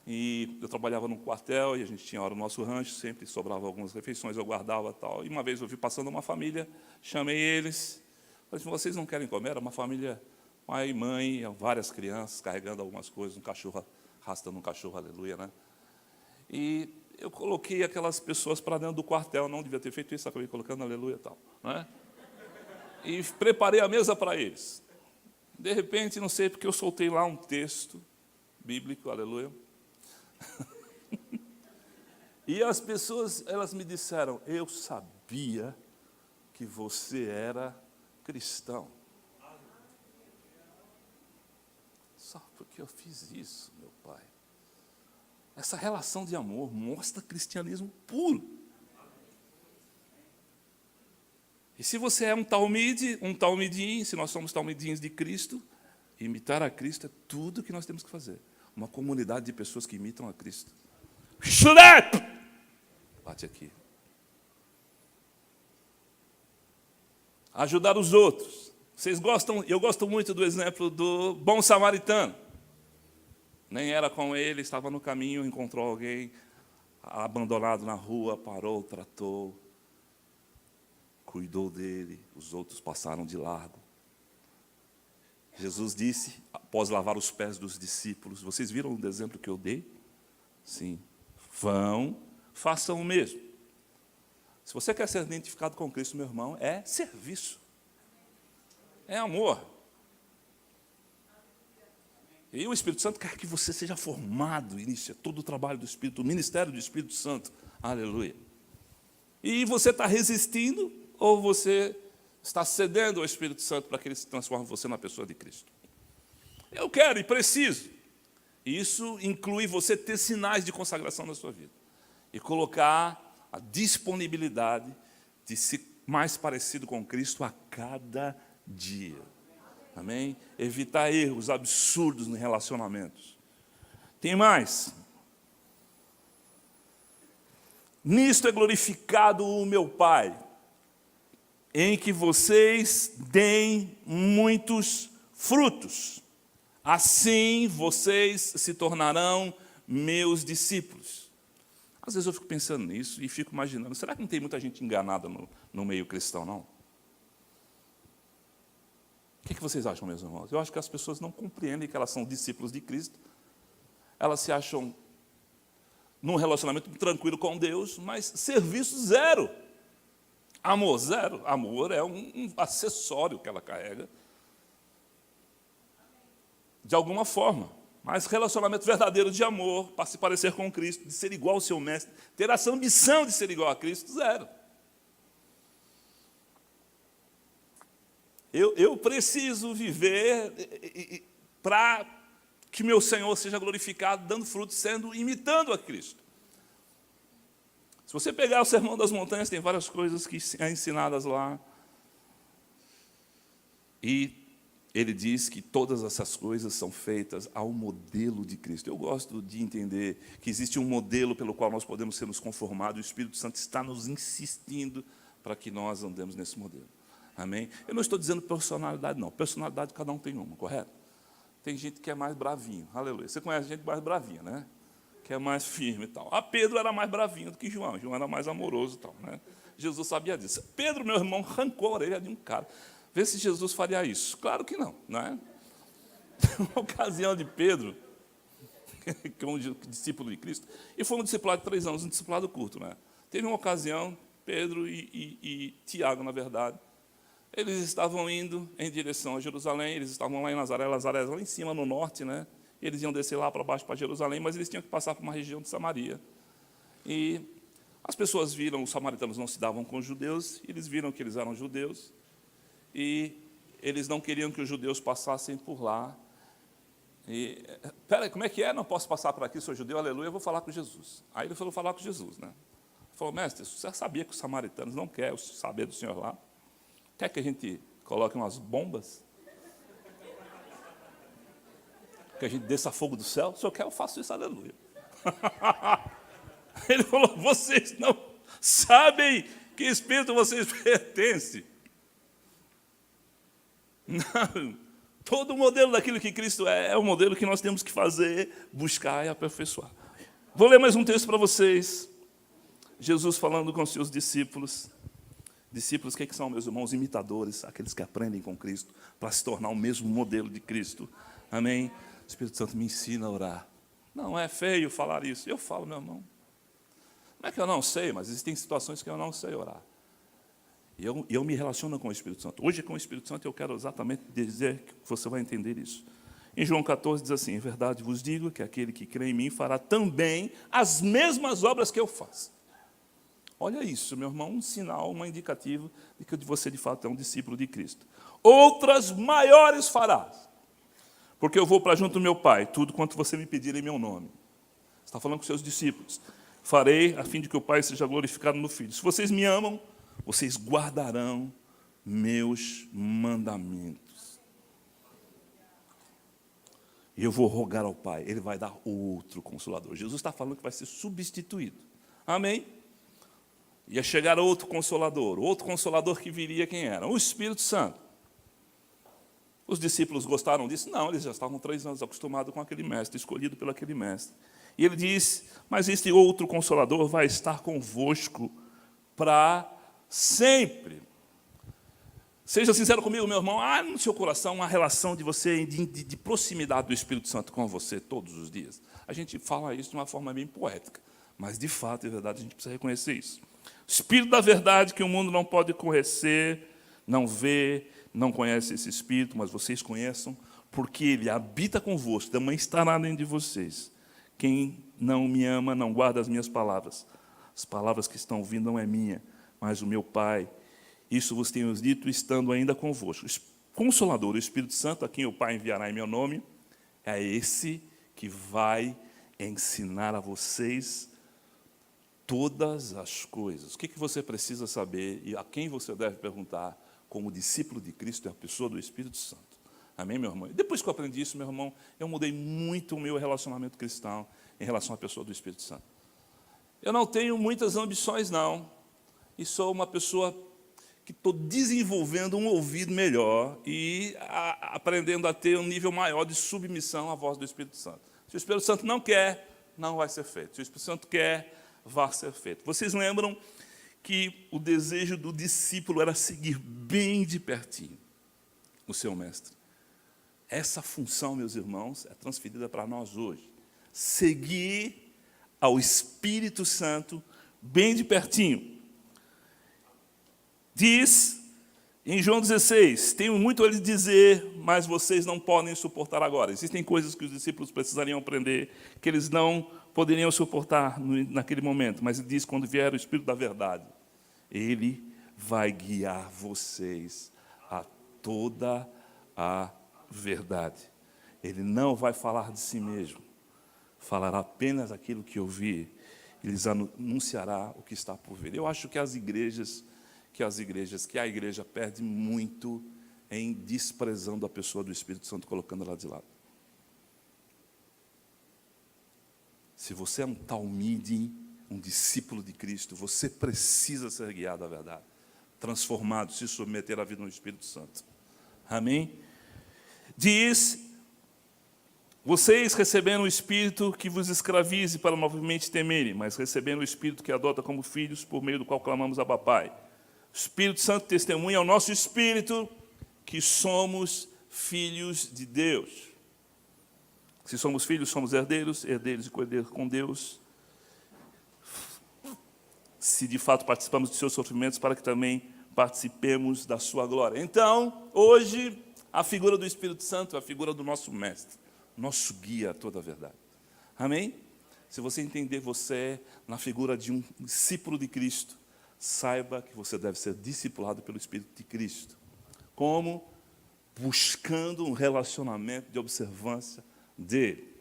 e eu trabalhava num quartel, e a gente tinha hora no nosso rancho, sempre sobrava algumas refeições, eu guardava e tal. E uma vez eu vi passando uma família, chamei eles, falei assim, vocês não querem comer? Era uma família, pai, mãe, várias crianças, carregando algumas coisas, um cachorro, arrastando um cachorro, aleluia, né? E eu coloquei aquelas pessoas para dentro do quartel, não devia ter feito isso, acabei colocando aleluia e tal, né? E preparei a mesa para eles. De repente, não sei porque eu soltei lá um texto bíblico, aleluia. E as pessoas, elas me disseram, eu sabia que você era cristão. Só porque eu fiz isso, meu pai. Essa relação de amor mostra cristianismo puro. E se você é um talmidim, se nós somos talmidins de Cristo, imitar a Cristo é tudo que nós temos que fazer. Uma comunidade de pessoas que imitam a Cristo. Schlepp! Bate aqui. Ajudar os outros. Vocês gostam? Eu gosto muito do exemplo do bom samaritano. Nem era com ele, estava no caminho, encontrou alguém abandonado na rua, parou, tratou, cuidou dele, os outros passaram de largo. Jesus disse, após lavar os pés dos discípulos, vocês viram o exemplo que eu dei? Sim. Vão, façam o mesmo. Se você quer ser identificado com Cristo, meu irmão, é serviço. É amor. E o Espírito Santo quer que você seja formado, inicia todo o trabalho do Espírito, o ministério do Espírito Santo. Aleluia. E você está resistindo ou você está cedendo ao Espírito Santo para que ele se transforme você na pessoa de Cristo? Eu quero e preciso. Isso inclui você ter sinais de consagração na sua vida. E colocar a disponibilidade de ser mais parecido com Cristo a cada dia. Amém? Evitar erros absurdos nos relacionamentos. Tem mais. Nisto é glorificado o meu Pai, em que vocês deem muitos frutos. Assim vocês se tornarão meus discípulos. Às vezes eu fico pensando nisso e fico imaginando, será que não tem muita gente enganada no meio cristão, não? O que vocês acham, meus irmãos? Eu acho que as pessoas não compreendem que elas são discípulos de Cristo. Elas se acham num relacionamento tranquilo com Deus, mas serviço zero. Amor zero. Amor é um acessório que ela carrega. De alguma forma. Mas relacionamento verdadeiro de amor, para se parecer com Cristo, de ser igual ao seu mestre, ter essa ambição de ser igual a Cristo, zero. Eu preciso viver para que meu Senhor seja glorificado, dando fruto, imitando a Cristo. Se você pegar o Sermão das Montanhas, tem várias coisas que são ensinadas lá. E ele diz que todas essas coisas são feitas ao modelo de Cristo. Eu gosto de entender que existe um modelo pelo qual nós podemos ser nos conformados. O Espírito Santo está nos insistindo para que nós andemos nesse modelo. Amém? Eu não estou dizendo personalidade, não. Personalidade, cada um tem uma, correto? Tem gente que é mais bravinho, aleluia. Você conhece gente mais bravinha, né? Que é mais firme e tal. Pedro era mais bravinho do que João. João era mais amoroso e tal, né? Jesus sabia disso. Pedro, meu irmão, arrancou a orelha de um cara. Vê se Jesus faria isso. Claro que não, não é? Uma ocasião de Pedro, que é um discípulo de Cristo, e foi um discipulado de 3 anos, um discipulado curto, né? Teve uma ocasião, Pedro e Tiago, na verdade, eles estavam indo em direção a Jerusalém, eles estavam lá em Nazaré lá em cima, no norte, né? Eles iam descer lá para baixo, para Jerusalém, mas eles tinham que passar por uma região de Samaria. E as pessoas viram, os samaritanos não se davam com os judeus, eles viram que eles eram judeus, e eles não queriam que os judeus passassem por lá. E, peraí, como é que é? Não posso passar por aqui, sou judeu, aleluia, eu vou falar com Jesus. Aí ele falou falar com Jesus, né? Ele falou, mestre, você sabia que os samaritanos não querem saber do senhor lá? Quer que a gente coloque umas bombas? Que a gente desça fogo do céu? Se eu quer, eu faço isso, aleluia. Ele falou, vocês não sabem que espírito vocês pertencem. Não. Todo o modelo daquilo que Cristo é o modelo que nós temos que fazer, buscar e aperfeiçoar. Vou ler mais um texto para vocês. Jesus falando com seus discípulos. Discípulos, o que são, meus irmãos? Imitadores, aqueles que aprendem com Cristo para se tornar o mesmo modelo de Cristo. Amém? O Espírito Santo me ensina a orar. Não é feio falar isso. Eu falo, meu irmão. Não é que eu não sei, mas existem situações que eu não sei orar. E eu me relaciono com o Espírito Santo. Hoje, com o Espírito Santo, eu quero exatamente dizer que você vai entender isso. Em João 14 diz assim: em verdade vos digo que aquele que crê em mim fará também as mesmas obras que eu faço. Olha isso, meu irmão, um sinal, um indicativo de que você, de fato, é um discípulo de Cristo. Outras maiores farás, porque eu vou para junto do meu Pai, tudo quanto você me pedir em meu nome. Você está falando com seus discípulos. Farei a fim de que o Pai seja glorificado no Filho. Se vocês me amam, vocês guardarão meus mandamentos. E eu vou rogar ao Pai, Ele vai dar outro Consolador. Jesus está falando que vai ser substituído. Amém? Ia chegar outro Consolador que viria quem era? O Espírito Santo. Os discípulos gostaram disso? Não, eles já estavam 3 anos acostumados com aquele mestre, escolhido pelo aquele mestre. E ele diz: mas este outro Consolador vai estar convosco para sempre. Seja sincero comigo, meu irmão, há no seu coração uma relação de você, de proximidade do Espírito Santo com você todos os dias. A gente fala isso de uma forma bem poética, mas de fato, é verdade, a gente precisa reconhecer isso. O Espírito da verdade que o mundo não pode conhecer, não vê, não conhece esse Espírito, mas vocês conheçam, porque Ele habita convosco, também estará dentro de vocês. Quem não me ama, não guarda as minhas palavras. As palavras que estão vindo não é minha, mas o meu Pai. Isso vos tenho dito, estando ainda convosco. O Consolador, o Espírito Santo, a quem o Pai enviará em meu nome, é esse que vai ensinar a vocês todas as coisas. O que você precisa saber e a quem você deve perguntar como discípulo de Cristo é a pessoa do Espírito Santo. Amém, meu irmão? E depois que eu aprendi isso, meu irmão, eu mudei muito o meu relacionamento cristão em relação à pessoa do Espírito Santo. Eu não tenho muitas ambições, não. E sou uma pessoa que estou desenvolvendo um ouvido melhor e aprendendo a ter um nível maior de submissão à voz do Espírito Santo. Se o Espírito Santo não quer, não vai ser feito. Se o Espírito Santo quer, vai ser feito. Vocês lembram que o desejo do discípulo era seguir bem de pertinho o seu mestre. Essa função, meus irmãos, é transferida para nós hoje. Seguir ao Espírito Santo bem de pertinho. Diz em João 16, tenho muito a lhes dizer, mas vocês não podem suportar agora. Existem coisas que os discípulos precisariam aprender, que eles não poderiam suportar naquele momento, mas ele diz, quando vier o Espírito da verdade, Ele vai guiar vocês a toda a verdade. Ele não vai falar de si mesmo, falará apenas aquilo que ouvir, e lhes anunciará o que está por vir. Eu acho que a igreja perde muito em desprezando a pessoa do Espírito Santo, colocando ela de lado. Se você é um talmide, um discípulo de Cristo, você precisa ser guiado à verdade, transformado, se submeter à vida no Espírito Santo. Amém? Diz, vocês recebendo o Espírito que vos escravize para novamente temerem, mas recebendo o Espírito que adota como filhos, por meio do qual clamamos Abba Pai. O Espírito Santo testemunha ao nosso espírito que somos filhos de Deus. Se somos filhos, somos herdeiros e co-herdeiros com Deus. Se de fato participamos de seus sofrimentos, para que também participemos da sua glória. Então, hoje, a figura do Espírito Santo é a figura do nosso mestre, nosso guia a toda a verdade. Amém? Se você entender você na figura de um discípulo de Cristo, saiba que você deve ser discipulado pelo Espírito de Cristo. Como? Buscando um relacionamento de observância dele.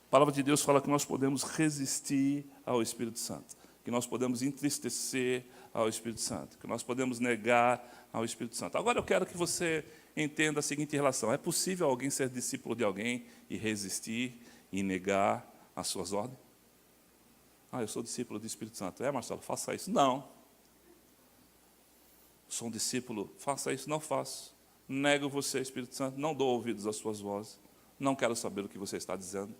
A palavra de Deus fala que nós podemos resistir ao Espírito Santo, que nós podemos entristecer ao Espírito Santo, que nós podemos negar ao Espírito Santo. Agora eu quero que você entenda a seguinte relação. É possível alguém ser discípulo de alguém e resistir e negar as suas ordens? Eu sou discípulo do Espírito Santo. Marcelo, faça isso. Não. Sou um discípulo, faça isso. Não faço. Nego você, Espírito Santo. Não dou ouvidos às suas vozes. Não quero saber o que você está dizendo.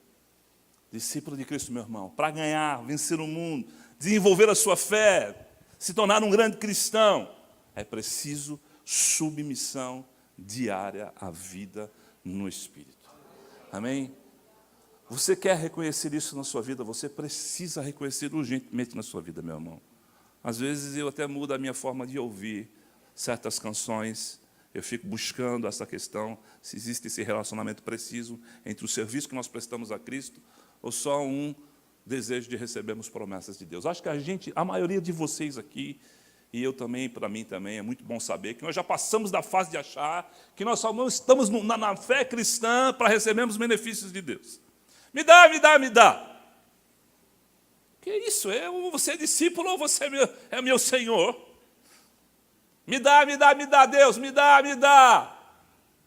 Discípulo de Cristo, meu irmão, para ganhar, vencer o mundo, desenvolver a sua fé, se tornar um grande cristão, é preciso submissão diária à vida no Espírito. Amém? Você quer reconhecer isso na sua vida? Você precisa reconhecer urgentemente na sua vida, meu irmão. Às vezes eu até mudo a minha forma de ouvir certas canções. Eu fico buscando essa questão, se existe esse relacionamento preciso entre o serviço que nós prestamos a Cristo ou só um desejo de recebermos promessas de Deus. Acho que a maioria de vocês aqui, e eu também, para mim também, é muito bom saber que nós já passamos da fase de achar que nós só não estamos na fé cristã para recebermos os benefícios de Deus. Me dá, me dá, me dá. Que isso? Você é discípulo ou você é meu Senhor? Me dá, me dá, me dá, Deus, me dá, me dá.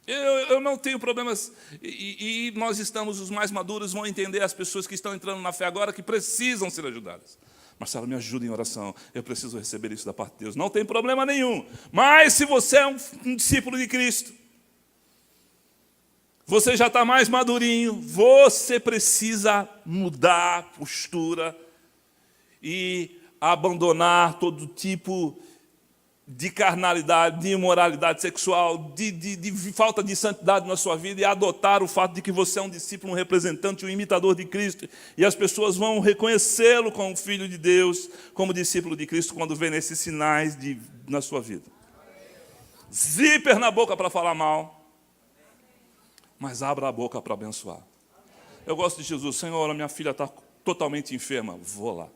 Eu não tenho problemas, e nós estamos, os mais maduros vão entender, as pessoas que estão entrando na fé agora, que precisam ser ajudadas. Marcelo, me ajuda em oração, eu preciso receber isso da parte de Deus. Não tem problema nenhum, mas se você é um discípulo de Cristo, você já está mais madurinho, você precisa mudar a postura e abandonar todo tipo de carnalidade, de imoralidade sexual, de falta de santidade na sua vida e adotar o fato de que você é um discípulo, um representante, um imitador de Cristo, e as pessoas vão reconhecê-lo como filho de Deus, como discípulo de Cristo, quando vê esses sinais na sua vida. Zíper na boca para falar mal, mas abra a boca para abençoar. Eu gosto de Jesus. Senhor, a minha filha está totalmente enferma. Vou lá.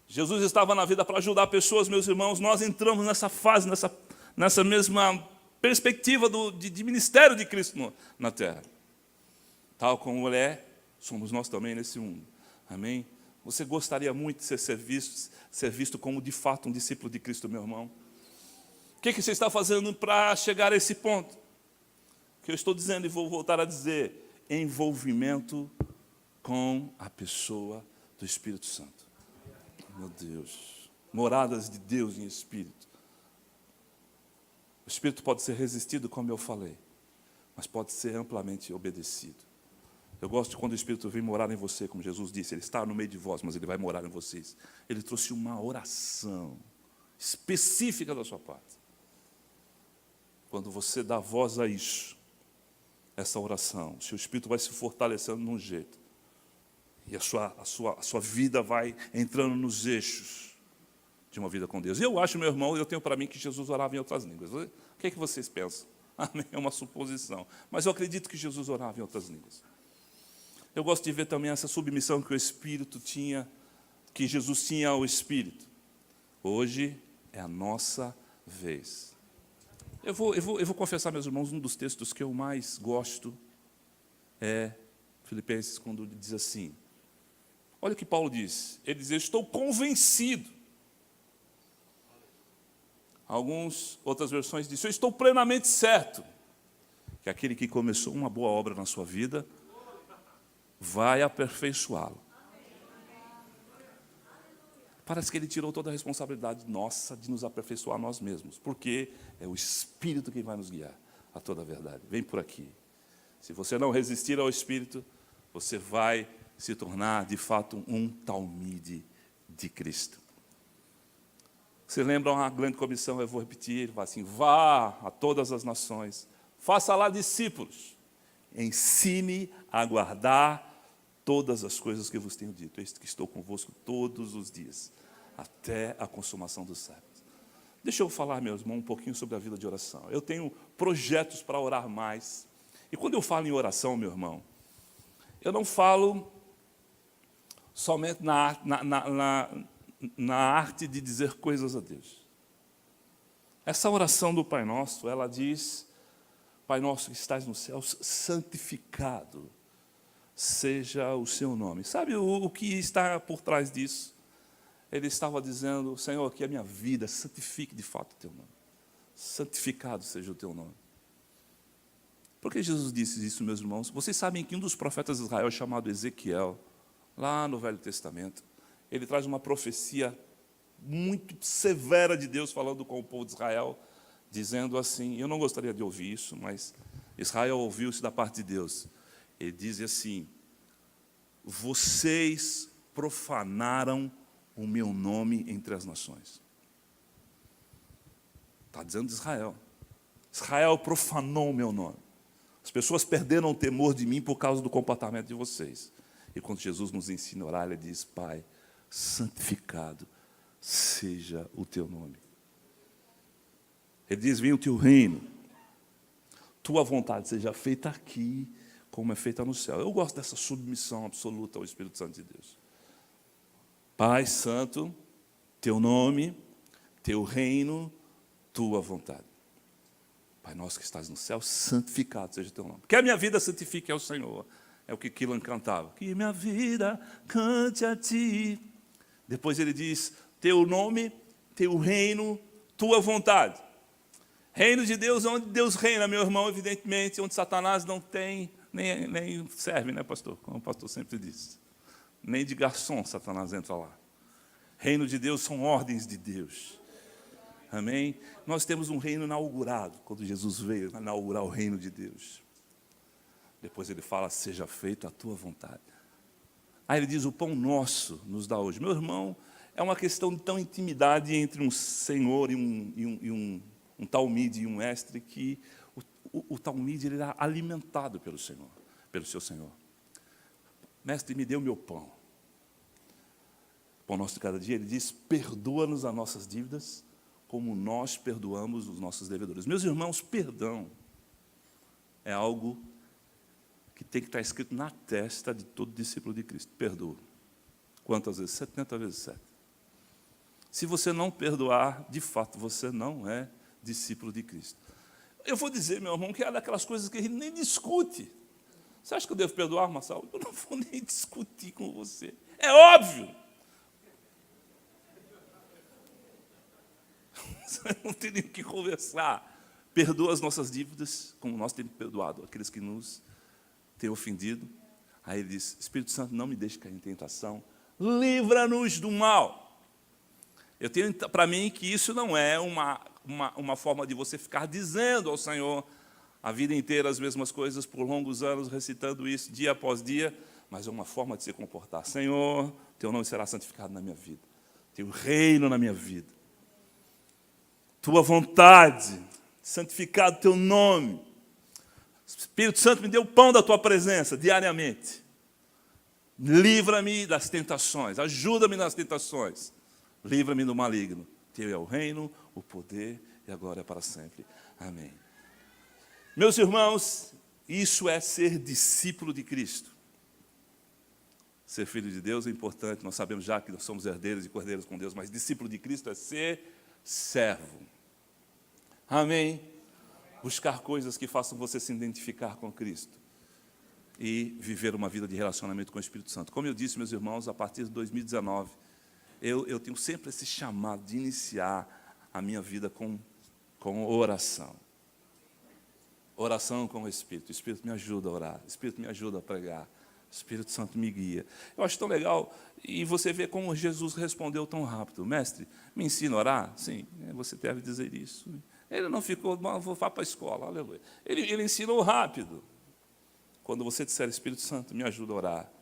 Jesus estava na vida para ajudar pessoas, meus irmãos. Nós entramos nessa fase, nessa mesma perspectiva de ministério de Cristo na terra. Tal como ele é, somos nós também nesse mundo. Amém? Você gostaria muito de ser visto como de fato um discípulo de Cristo, meu irmão? O que você está fazendo para chegar a esse ponto? O que eu estou dizendo e vou voltar a dizer: envolvimento com a pessoa do Espírito Santo. Meu Deus, moradas de Deus em Espírito. O Espírito pode ser resistido, como eu falei, mas pode ser amplamente obedecido. Eu gosto de quando o Espírito vem morar em você, como Jesus disse, ele está no meio de vós, mas ele vai morar em vocês. Ele trouxe uma oração específica da sua parte. Quando você dá voz a isso, essa oração, o seu Espírito vai se fortalecendo num jeito. E a sua vida vai entrando nos eixos de uma vida com Deus. E eu acho, meu irmão, eu tenho para mim que Jesus orava em outras línguas. O que é que vocês pensam? É uma suposição. Mas eu acredito que Jesus orava em outras línguas. Eu gosto de ver também essa submissão que o Espírito tinha, que Jesus tinha ao Espírito. Hoje é a nossa vez. Eu vou confessar, meus irmãos, um dos textos que eu mais gosto é Filipenses, quando ele diz assim. Olha o que Paulo diz. Ele diz: eu estou convencido. Outras versões dizem: eu estou plenamente certo que aquele que começou uma boa obra na sua vida vai aperfeiçoá-la. Parece que ele tirou toda a responsabilidade nossa de nos aperfeiçoar nós mesmos, porque é o Espírito quem vai nos guiar a toda a verdade. Vem por aqui. Se você não resistir ao Espírito, você vai se tornar, de fato, um talmide de Cristo. Vocês lembram a grande comissão? Eu vou repetir, ele fala assim: vá a todas as nações, faça lá discípulos, ensine a guardar todas as coisas que eu vos tenho dito. Eis que estou convosco todos os dias, até a consumação dos séculos. Deixa eu falar, meus irmãos, um pouquinho sobre a vida de oração. Eu tenho projetos para orar mais. E quando eu falo em oração, meu irmão, eu não falo somente na arte de dizer coisas a Deus. Essa oração do Pai Nosso, ela diz: Pai Nosso que estás nos céus, santificado seja o seu nome. Sabe o que está por trás disso? Ele estava dizendo: Senhor, que a minha vida santifique de fato o teu nome. Santificado seja o teu nome. Por que Jesus disse isso, meus irmãos? Vocês sabem que um dos profetas de Israel, chamado Ezequiel, lá no Velho Testamento, ele traz uma profecia muito severa de Deus falando com o povo de Israel, dizendo assim, eu não gostaria de ouvir isso, mas Israel ouviu isso da parte de Deus. Ele diz assim: vocês profanaram o meu nome entre as nações. Está dizendo de Israel. Israel profanou o meu nome. As pessoas perderam o temor de mim por causa do comportamento de vocês. E quando Jesus nos ensina a orar, ele diz: Pai, santificado seja o teu nome. Ele diz, venha o teu reino, tua vontade seja feita aqui, como é feita no céu. Eu gosto dessa submissão absoluta ao Espírito Santo de Deus. Pai Santo, teu nome, teu reino, tua vontade. Pai nosso que estás no céu, santificado seja o teu nome. Que a minha vida santifique ao Senhor. É o que Quilan cantava. Que minha vida cante a ti. Depois ele diz, teu nome, teu reino, tua vontade. Reino de Deus, onde Deus reina, meu irmão, evidentemente, onde Satanás não tem, nem serve, né, pastor? Como o pastor sempre diz. Nem de garçom Satanás entra lá. Reino de Deus são ordens de Deus. Amém? Nós temos um reino inaugurado, quando Jesus veio inaugurar o reino de Deus. Depois ele fala, seja feita a tua vontade. Aí ele diz, o pão nosso nos dá hoje. Meu irmão, é uma questão de tão intimidade entre um senhor e um talmide e um mestre, que o talmide ele era alimentado pelo Senhor, pelo seu Senhor. Mestre, me dê o meu pão. O pão nosso de cada dia, ele diz, perdoa-nos as nossas dívidas, como nós perdoamos os nossos devedores. Meus irmãos, perdão é algo que tem que estar escrito na testa de todo discípulo de Cristo. Perdoa. Quantas vezes? 70 vezes 7. Se você não perdoar, de fato, você não é discípulo de Cristo. Eu vou dizer, meu irmão, que é daquelas coisas que a gente nem discute. Você acha que eu devo perdoar, Marcelo? Eu não vou nem discutir com você. É óbvio. Não tem nem o que conversar. Perdoa as nossas dívidas, como nós temos perdoado aqueles que nos têm ofendido. Aí ele diz, Espírito Santo, não me deixe cair em tentação, livra-nos do mal. Eu tenho para mim que isso não é uma forma de você ficar dizendo ao Senhor a vida inteira as mesmas coisas, por longos anos, recitando isso dia após dia, mas é uma forma de se comportar. Senhor, teu nome será santificado na minha vida, teu reino na minha vida. Tua vontade, santificado teu nome. Espírito Santo, me dê o pão da tua presença diariamente. Livra-me das tentações, ajuda-me nas tentações. Livra-me do maligno. Teu é o reino, o poder e a glória para sempre. Amém. Meus irmãos, isso é ser discípulo de Cristo. Ser filho de Deus é importante, nós sabemos já que nós somos herdeiros e cordeiros com Deus, mas discípulo de Cristo é ser servo. Amém? Buscar coisas que façam você se identificar com Cristo e viver uma vida de relacionamento com o Espírito Santo. Como eu disse, meus irmãos, a partir de 2019, eu tenho sempre esse chamado de iniciar a minha vida com oração. Oração com o Espírito. O Espírito me ajuda a orar, o Espírito me ajuda a pregar, o Espírito Santo me guia. Eu acho tão legal, e você vê como Jesus respondeu tão rápido. Mestre, me ensina a orar? Sim, você deve dizer isso. Ele não ficou, vou para a escola, aleluia. Ele ensinou rápido. Quando você disser, Espírito Santo, me ajuda a orar.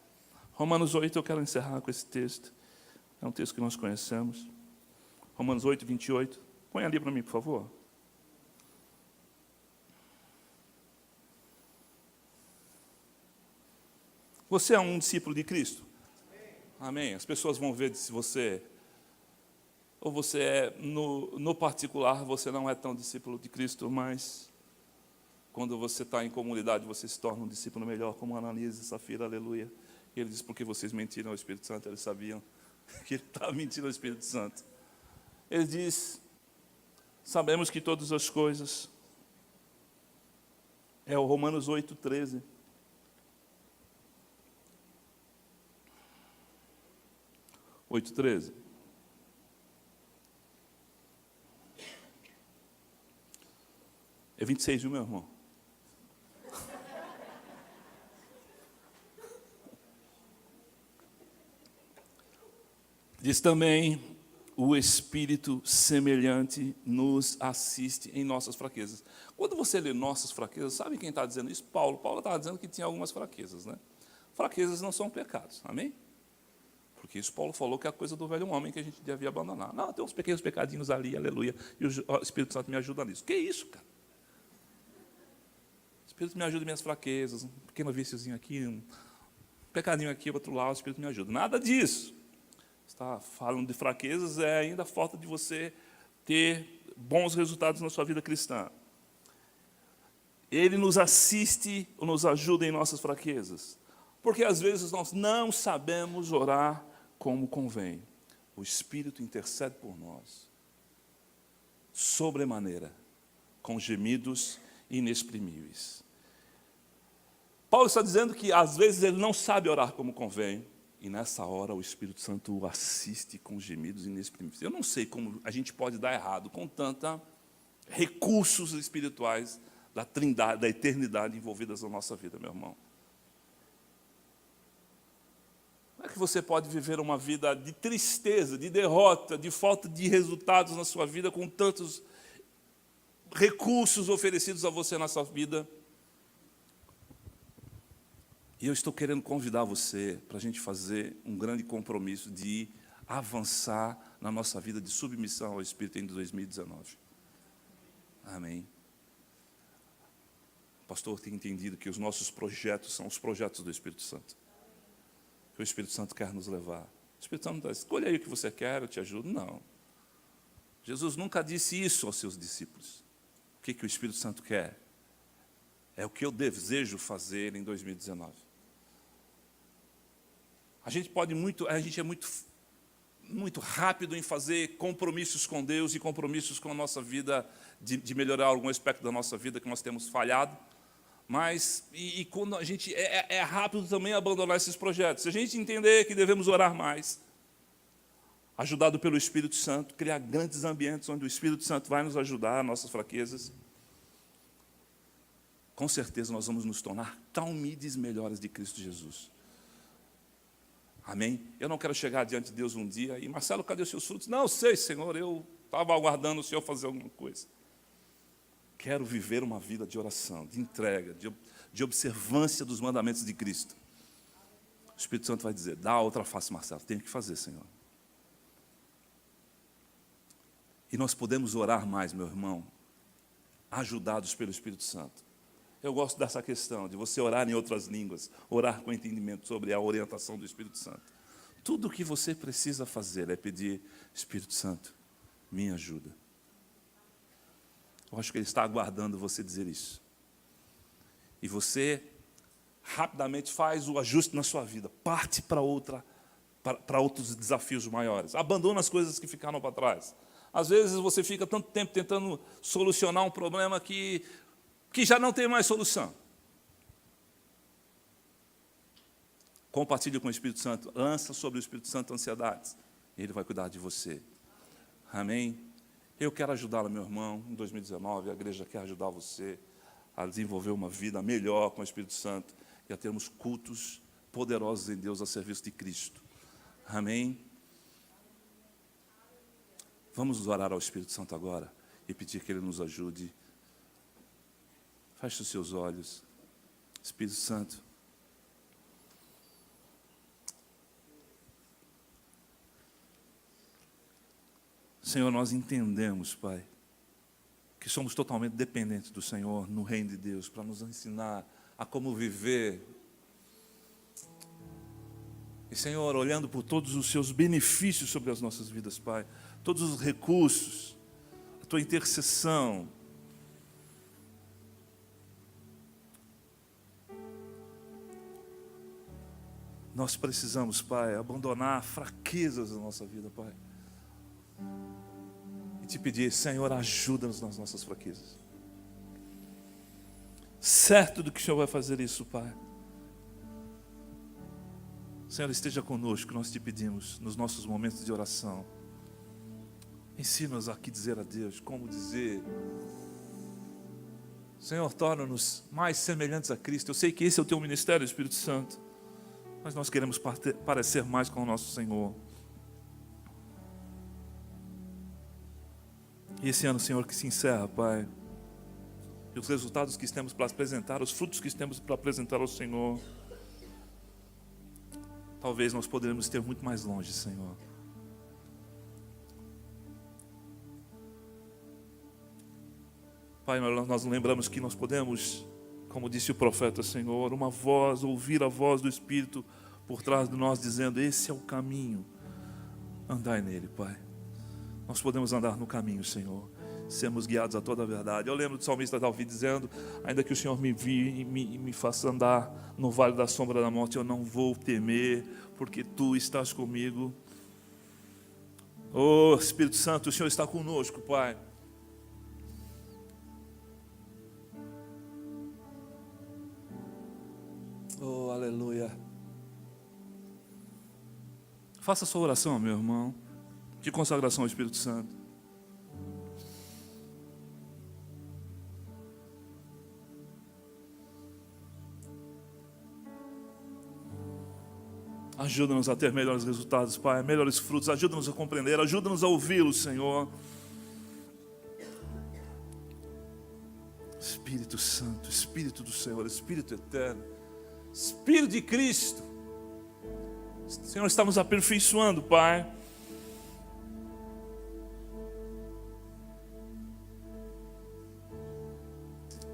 Romanos 8, eu quero encerrar com esse texto. É um texto que nós conhecemos. Romanos 8, 28. Põe ali para mim, por favor. Você é um discípulo de Cristo? Amém. As pessoas vão ver se você... Ou você é, no particular, você não é tão discípulo de Cristo, mas quando você está em comunidade, você se torna um discípulo melhor, como Ananias e Safira, aleluia. E ele diz, porque vocês mentiram ao Espírito Santo, eles sabiam que ele estava mentindo ao Espírito Santo. Ele diz, sabemos que todas as coisas, é o Romanos 8, 13. É 26, viu, meu irmão? Diz também, o Espírito semelhante nos assiste em nossas fraquezas. Quando você lê nossas fraquezas, sabe quem está dizendo isso? Paulo. Paulo estava dizendo que tinha algumas fraquezas, né? Fraquezas não são pecados, amém? Porque isso Paulo falou que é a coisa do velho homem que a gente devia abandonar. Não, tem uns pequenos pecadinhos ali, aleluia, e o Espírito Santo me ajuda nisso. Que isso, cara? O Espírito me ajuda em minhas fraquezas, um pequeno víciozinho aqui, um pecadinho aqui, outro lá, o Espírito me ajuda. Nada disso. Está falando de fraquezas, é ainda a falta de você ter bons resultados na sua vida cristã. Ele nos assiste, nos ajuda em nossas fraquezas. Porque às vezes nós não sabemos orar como convém. O Espírito intercede por nós, sobremaneira, com gemidos inexprimíveis. Paulo está dizendo que às vezes ele não sabe orar como convém, e nessa hora o Espírito Santo o assiste com gemidos inexprimíveis. Eu não sei como a gente pode dar errado com tantos recursos espirituais da trindade, da eternidade envolvidas na nossa vida, meu irmão. Como é que você pode viver uma vida de tristeza, de derrota, de falta de resultados na sua vida, com tantos recursos oferecidos a você na sua vida? E eu estou querendo convidar você para a gente fazer um grande compromisso de avançar na nossa vida de submissão ao Espírito em 2019. Amém. O pastor tem entendido que os nossos projetos são os projetos do Espírito Santo. Que o Espírito Santo quer nos levar. O Espírito Santo não diz, escolha aí o que você quer, eu te ajudo. Não. Jesus nunca disse isso aos seus discípulos. O que o Espírito Santo quer? É o que eu desejo fazer em 2019. A gente é muito rápido em fazer compromissos com Deus e compromissos com a nossa vida, de melhorar algum aspecto da nossa vida que nós temos falhado. Mas, quando a gente é rápido também abandonar esses projetos. Se a gente entender que devemos orar mais, ajudado pelo Espírito Santo, criar grandes ambientes onde o Espírito Santo vai nos ajudar, nossas fraquezas, com certeza nós vamos nos tornar talmides melhores de Cristo Jesus. Amém? Eu não quero chegar diante de Deus um dia e, Marcelo, cadê os seus frutos? Não, sei, Senhor, eu estava aguardando o Senhor fazer alguma coisa. Quero viver uma vida de oração, de entrega, de observância dos mandamentos de Cristo. O Espírito Santo vai dizer, dá a outra face, Marcelo, tenho que fazer, Senhor. E nós podemos orar mais, meu irmão, ajudados pelo Espírito Santo. Eu gosto dessa questão, de você orar em outras línguas, orar com entendimento sobre a orientação do Espírito Santo. Tudo o que você precisa fazer é pedir, Espírito Santo, me ajuda. Eu acho que Ele está aguardando você dizer isso. E você rapidamente faz o ajuste na sua vida, parte para outros desafios maiores. Abandona as coisas que ficaram para trás. Às vezes você fica tanto tempo tentando solucionar um problema que já não tem mais solução. Compartilhe com o Espírito Santo, lança sobre o Espírito Santo ansiedades, e Ele vai cuidar de você. Amém? Eu quero ajudá-lo, meu irmão, em 2019, a igreja quer ajudar você a desenvolver uma vida melhor com o Espírito Santo e a termos cultos poderosos em Deus a serviço de Cristo. Amém? Vamos orar ao Espírito Santo agora e pedir que Ele nos ajude. Feche os seus olhos. Espírito Santo, Senhor, nós entendemos, Pai, que somos totalmente dependentes do Senhor no reino de Deus, para nos ensinar a como viver. E, Senhor, olhando por todos os seus benefícios sobre as nossas vidas, Pai, todos os recursos, a Tua intercessão, nós precisamos, Pai, abandonar fraquezas da nossa vida, Pai. E te pedir, Senhor, ajuda-nos nas nossas fraquezas. Certo do que o Senhor vai fazer isso, Pai. Senhor, esteja conosco, nós te pedimos, nos nossos momentos de oração. Ensina-nos a que dizer a Deus, como dizer. Senhor, torna-nos mais semelhantes a Cristo. Eu sei que esse é o teu ministério, Espírito Santo. Mas nós queremos parecer mais com o nosso Senhor. E esse ano, Senhor, que se encerra, Pai, e os resultados que temos para apresentar, os frutos que temos para apresentar ao Senhor, talvez nós poderemos ter muito mais longe, Senhor. Pai, nós lembramos que nós podemos, como disse o profeta, Senhor, uma voz, ouvir a voz do Espírito por trás de nós dizendo, esse é o caminho, Andai nele, Pai. Nós podemos andar no caminho, Senhor. Sermos guiados a toda a verdade. Eu lembro do salmista Davi dizendo: ainda que o Senhor me faça andar no vale da sombra da morte, eu não vou temer, porque Tu estás comigo. Oh, Espírito Santo, o Senhor está conosco, Pai. Oh, aleluia. Faça a sua oração, meu irmão, de consagração ao Espírito Santo. Ajuda-nos a ter melhores resultados, Pai, melhores frutos. Ajuda-nos a compreender, ajuda-nos a ouvi-lo, Senhor. Espírito Santo, Espírito do Senhor, Espírito eterno, Espírito de Cristo. Senhor, está nos aperfeiçoando, Pai.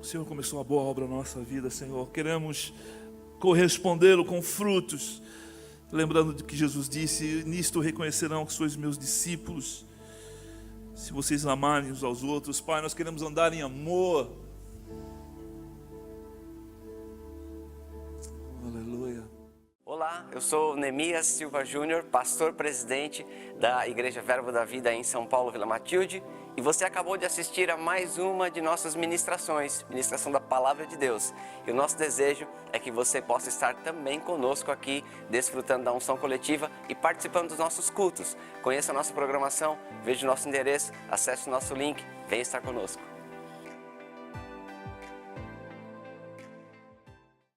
O Senhor começou a boa obra na nossa vida, Senhor. Queremos correspondê-lo com frutos. Lembrando de que Jesus disse: nisto reconhecerão que sois meus discípulos, se vocês amarem uns aos outros. Pai, nós queremos andar em amor. Aleluia. Olá, eu sou Neemias Silva Júnior, pastor presidente da Igreja Verbo da Vida em São Paulo, Vila Matilde, e você acabou de assistir a mais uma de nossas ministrações, ministração da Palavra de Deus. E o nosso desejo é que você possa estar também conosco aqui, desfrutando da unção coletiva e participando dos nossos cultos. Conheça a nossa programação, veja o nosso endereço, acesse o nosso link, venha estar conosco.